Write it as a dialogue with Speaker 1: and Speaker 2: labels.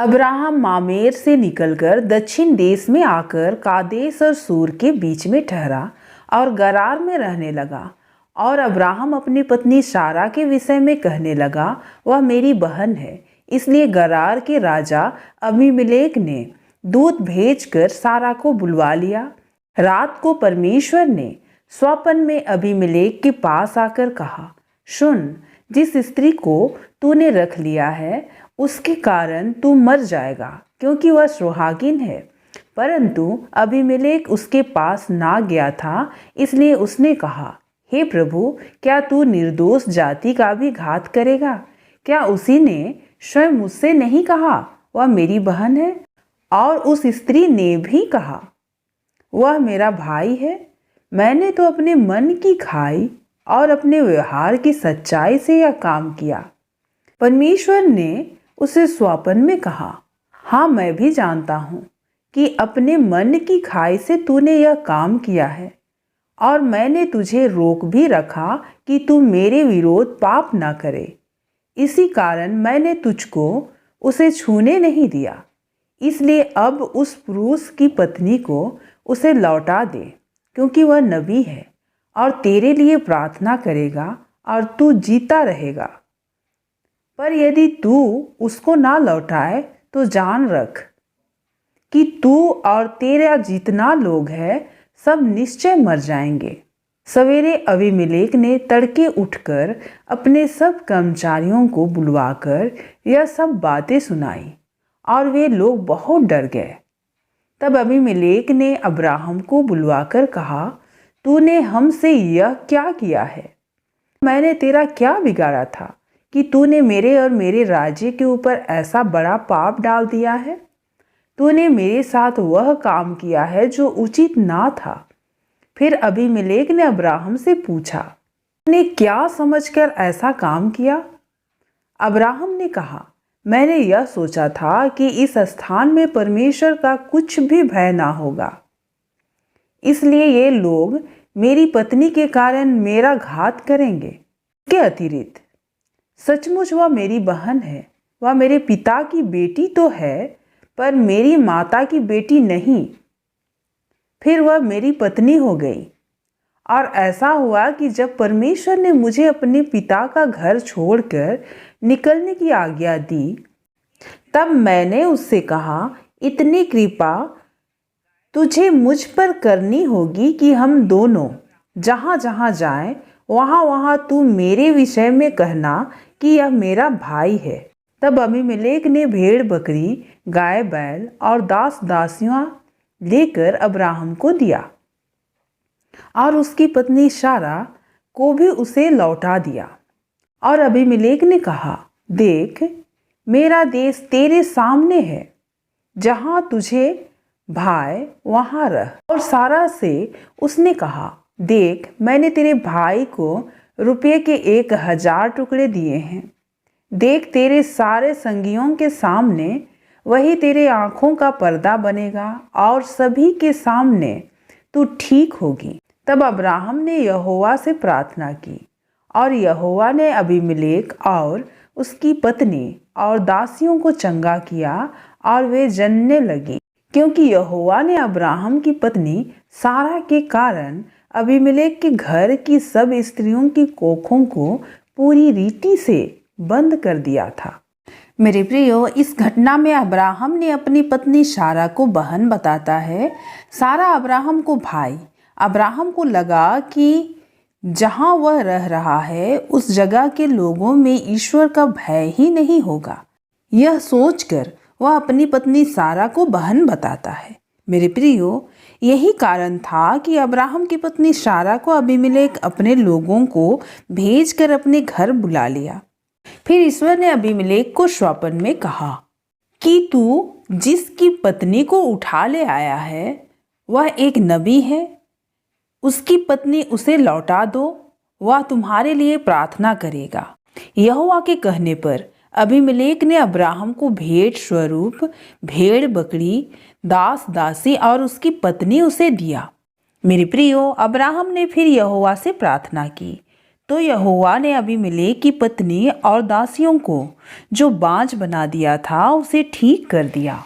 Speaker 1: Abraham मामेर से निकलकर दक्षिण देश में आकर कादेश और सूर के बीच में ठहरा और गरार में रहने लगा। और अब्राहम अपनी पत्नी सारा के विषय में कहने लगा, वह मेरी बहन है। इसलिए गरार के राजा अबीमेलेक ने दूत भेजकर सारा को बुलवा लिया। रात को परमेश्वर ने स्वप्न में अबीमेलेक के पास आकर कहा, सुन, जिस स्त्री को तूने रख लिया है उसके कारण तू मर जाएगा, क्योंकि वह सुहागिन है। परंतु अबीमेलेक उसके पास ना गया था, इसलिए उसने कहा, हे प्रभु, क्या तू निर्दोष जाति का भी घात करेगा? क्या उसी ने स्वयं मुझसे नहीं कहा, वह मेरी बहन है? और उस स्त्री ने भी कहा, वह मेरा भाई है। मैंने तो अपने मन की खाई और अपने व्यवहार की सच्चाई से यह काम किया। परमेश्वर ने उसे स्वप्न में कहा, हाँ, मैं भी जानता हूँ कि अपने मन की खाई से तूने यह काम किया है, और मैंने तुझे रोक भी रखा कि तू मेरे विरोध पाप ना करे। इसी कारण मैंने तुझको उसे छूने नहीं दिया। इसलिए अब उस पुरुष की पत्नी को उसे लौटा दे, क्योंकि वह नबी है और तेरे लिए प्रार्थना करेगा और तू जीता रहेगा। पर यदि तू उसको ना लौटाए तो जान रख कि तू और तेरा जितना लोग हैं सब निश्चय मर जाएंगे। सवेरे अबीमेलेक ने तड़के उठकर अपने सब कर्मचारियों को बुलवाकर यह सब बातें सुनाई, और वे लोग बहुत डर गए। तब अबीमेलेक ने अब्राहम को बुलवाकर कहा, तूने हमसे यह क्या किया है? मैंने तेरा क्या बिगाड़ा था कि तूने मेरे और मेरे राज्य के ऊपर ऐसा बड़ा पाप डाल दिया है? तूने मेरे साथ वह काम किया है जो उचित ना था। फिर अबीमेलेक ने अब्राहम से पूछा, तूने क्या समझकर ऐसा काम किया? अब्राहम ने कहा, मैंने यह सोचा था कि इस स्थान में परमेश्वर का कुछ भी भय ना होगा, इसलिए ये लोग मेरी पत्नी के कारण मेरा घात करेंगे। इसके अतिरिक्त सचमुच वह मेरी बहन है। वह मेरे पिता की बेटी तो है, पर मेरी माता की बेटी नहीं। फिर वह मेरी पत्नी हो गई। और ऐसा हुआ कि जब परमेश्वर ने मुझे अपने पिता का घर छोड़कर निकलने की आज्ञा दी, तब मैंने उससे कहा, इतनी कृपा तुझे मुझ पर करनी होगी कि हम दोनों जहाँ जहाँ जाएं, वहाँ वहाँ तू मेरे विषय में कहना कि यह मेरा भाई है। तब अबीमेलेक ने भेड़ बकरी, गाय बैल और दास दासियां लेकर अब्राहम को दिया, और उसकी पत्नी सारा को भी उसे लौटा दिया। और अबीमेलेक ने कहा, देख, मेरा देश तेरे सामने है, जहाँ तुझे भाई वहाँ रह। और सारा से उसने कहा, देख, मैंने तेरे भाई को रुपये के 1000 टुकड़े दिए हैं। देख, तेरे सारे संगियों के सामने वही तेरे आँखों का पर्दा बनेगा, और सभी के सामने तू ठीक होगी। तब अब्राहम ने यहोवा से प्रार्थना की, और यहोवा ने अबीमेलेक और उसकी पत्नी और दासियों को चंगा किया, और वे जनने लगी, क्योंकि यहोवा ने अब्राहम की पत्नी सारा के कारण अबीमेलेक के घर की सब स्त्रियों की कोखों को पूरी रीति से बंद कर दिया था। मेरे प्रियो, इस घटना में अब्राहम ने अपनी पत्नी सारा को बहन बताता है, सारा अब्राहम को भाई। अब्राहम को लगा कि जहाँ वह रह रहा है उस जगह के लोगों में ईश्वर का भय ही नहीं होगा। यह सोचकर वह अपनी पत्नी सारा को बहन बताता है। मेरे प्रियो, यही कारण था कि अब्राहम की पत्नी सारा को अबीमेलेक अपने लोगों को भेजकर अपने घर बुला लिया। फिर ईश्वर ने अबीमेलेक को स्वप्न में कहा कि तू जिसकी पत्नी को उठा ले आया है वह एक नबी है। उसकी पत्नी उसे लौटा दो, वह तुम्हारे लिए प्रार्थना करेगा। यहोवा के कहने पर अबीमेलेक ने अब्राहम को भेंट स्वरूप भेड़ बकरी, दास दासी और उसकी पत्नी उसे दिया। मेरे प्रियो, अब्राहम ने फिर यहोवा से प्रार्थना की, तो यहोवा ने अबीमेलेक की पत्नी और दासियों को जो बाँझ बना दिया था उसे ठीक कर दिया।